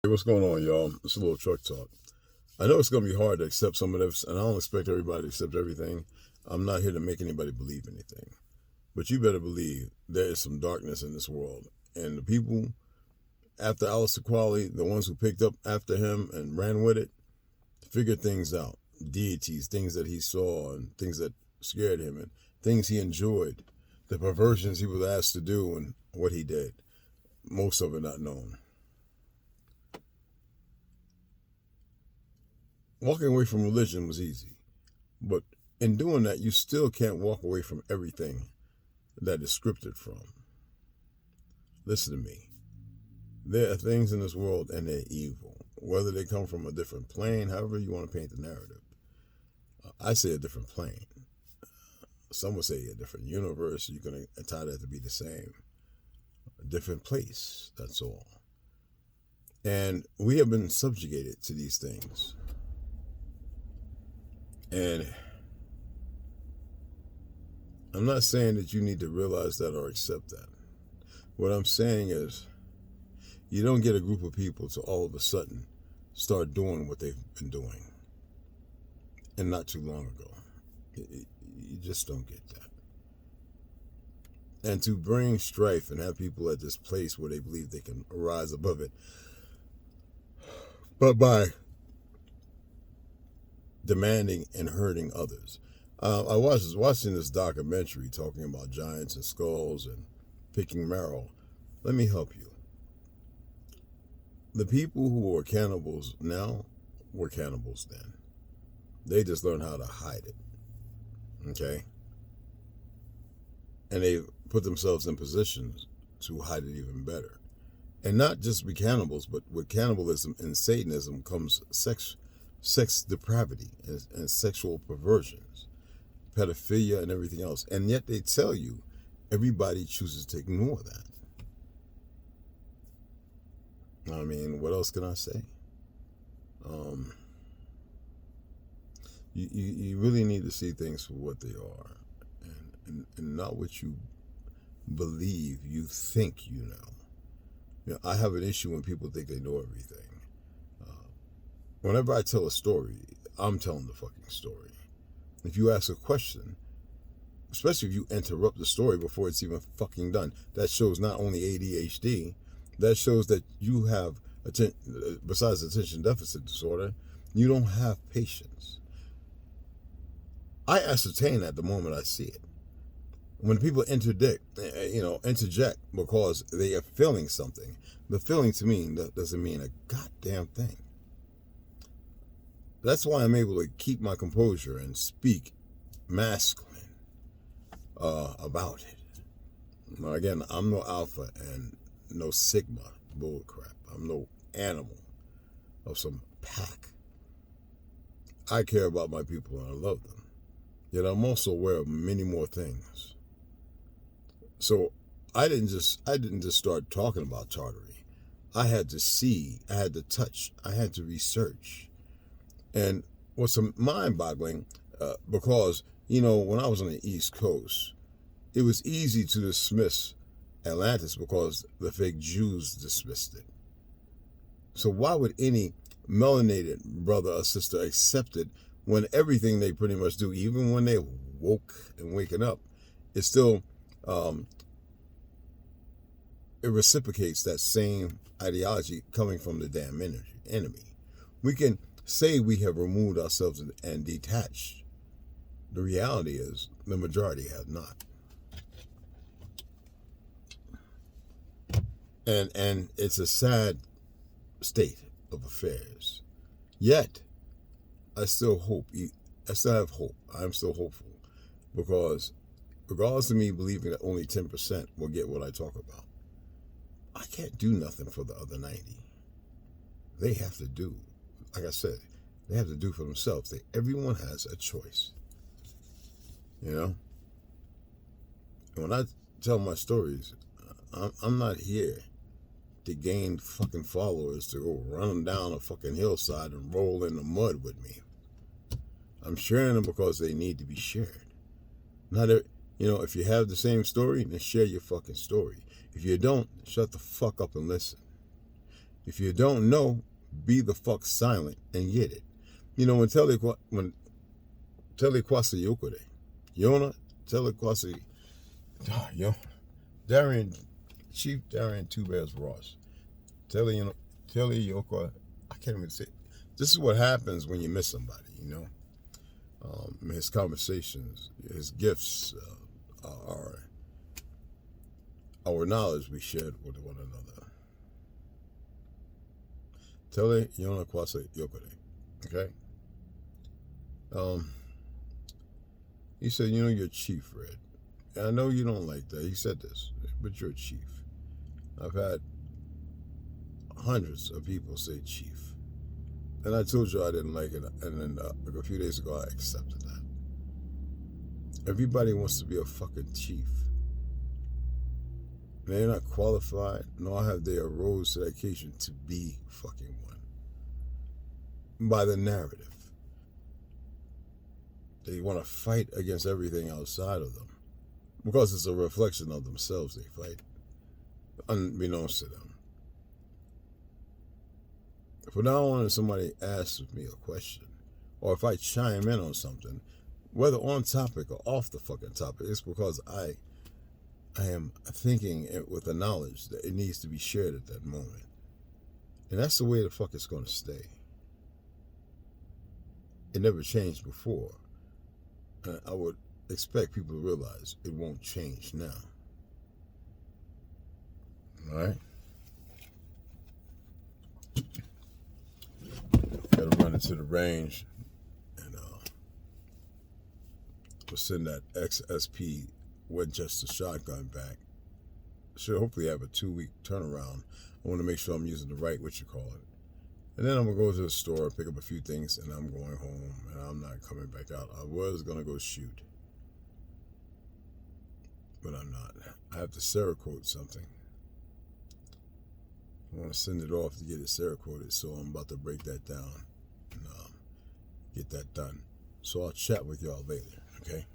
Hey, what's going on, y'all? It's a little truck talk. I know it's going to be hard to accept some of this, and I don't expect everybody to accept everything. I'm not here to make anybody believe anything. But you better believe there is some darkness in this world. And the people after Aleister Crowley, the ones who picked up after him and ran with it, figured things out. Deities, things that he saw, and things that scared him, and things he enjoyed. The perversions he was asked to do, and what he did. Most of it not known. Walking away from religion was easy, but in doing that, you still can't walk away from everything that is scripted from. Listen to me. There are things in this world, and they're evil, whether they come from a different plane, however you want to paint the narrative. I say a different plane. Some would say a different universe. You can tie that to be the same. A different place, that's all. And we have been subjugated to these things. And I'm not saying that you need to realize that or accept that. What I'm saying is, you don't get a group of people to all of a sudden start doing what they've been doing. And not too long ago. You just don't get that. And to bring strife and have people at this place where they believe they can rise above it, but by demanding and hurting others. I was watching this documentary talking about giants and skulls and picking marrow. Let me help you. The people who are cannibals now were cannibals then. They just learned how to hide it. Okay? And they put themselves in positions to hide it even better. And not just be cannibals, but with cannibalism and Satanism comes sex depravity and sexual perversions, pedophilia and everything else. And yet they tell you everybody chooses to ignore that. I mean, what else can I say? You really need to see things for what they are and not what you believe you think you know. You know, I have an issue when people think they know everything. Whenever I tell a story, I'm telling the fucking story. If you ask a question, especially if you interrupt the story before it's even fucking done, that shows not only ADHD, that shows that you have, besides attention deficit disorder, you don't have patience. I ascertain that the moment I see it. When people interject because they are feeling something, the feeling to me doesn't mean a goddamn thing. That's why I'm able to keep my composure and speak masculine about it. Now, again, I'm no alpha and no sigma bullcrap. I'm no animal of some pack. I care about my people and I love them. Yet I'm also aware of many more things. So I didn't just start talking about Tartary. I had to see, I had to touch, I had to research. And what's mind-boggling, because, when I was on the East Coast, it was easy to dismiss Atlantis because the fake Jews dismissed it. So why would any melanated brother or sister accept it when everything they pretty much do, even when they woke and waking up, is still, it reciprocates that same ideology coming from the damn enemy. We can say we have removed ourselves and detached. The reality is the majority have not. And it's a sad state of affairs. Yet, I still have hope. I'm still hopeful. Because regardless of me believing that only 10% will get what I talk about, I can't do nothing for the other 90. They have to do. Like I said, they have to do for themselves. Everyone has a choice. And when I tell my stories, I'm not here to gain fucking followers to go run them down a fucking hillside and roll in the mud with me. I'm sharing them because they need to be shared. If you have the same story, then share your fucking story. If you don't, shut the fuck up and listen. If you don't know, be the fuck silent and get it. You know, when Telequasi Yokode, Yona, Telequasi, Chief Darian Two Bears Ross, Tele Yoko, I can't even say. This is what happens when you miss somebody, you know. His conversations, his gifts, our knowledge we shared with one another. Tele Yona Kwase Yokode. Okay? He said, you know, you're chief, Red. And I know you don't like that. He said this, but you're a chief. I've had hundreds of people say chief. And I told you I didn't like it. And then a few days ago, I accepted that. Everybody wants to be a fucking chief. They're not qualified, nor have they arose to the occasion to be fucking one. By the narrative. They want to fight against everything outside of them. Because it's a reflection of themselves they fight. Unbeknownst to them. From now on, if somebody asks me a question, or if I chime in on something, whether on topic or off the fucking topic, it's because I am thinking it with the knowledge that it needs to be shared at that moment. And that's the way the fuck it's going to stay. It never changed before. And I would expect people to realize it won't change now. All right? Gotta run into the range and we'll send that XSP Winchester shotgun back. Should hopefully have a 2-week turnaround. I want to make sure I'm using the right, and then I'm gonna go to the store, pick up a few things, and I'm going home, and I'm not coming back out. I was gonna go shoot, but I'm not. I have to Cerakote something. I want to send it off to get it Cerakoted, so I'm about to break that down and get that done. So I'll chat with y'all later, okay?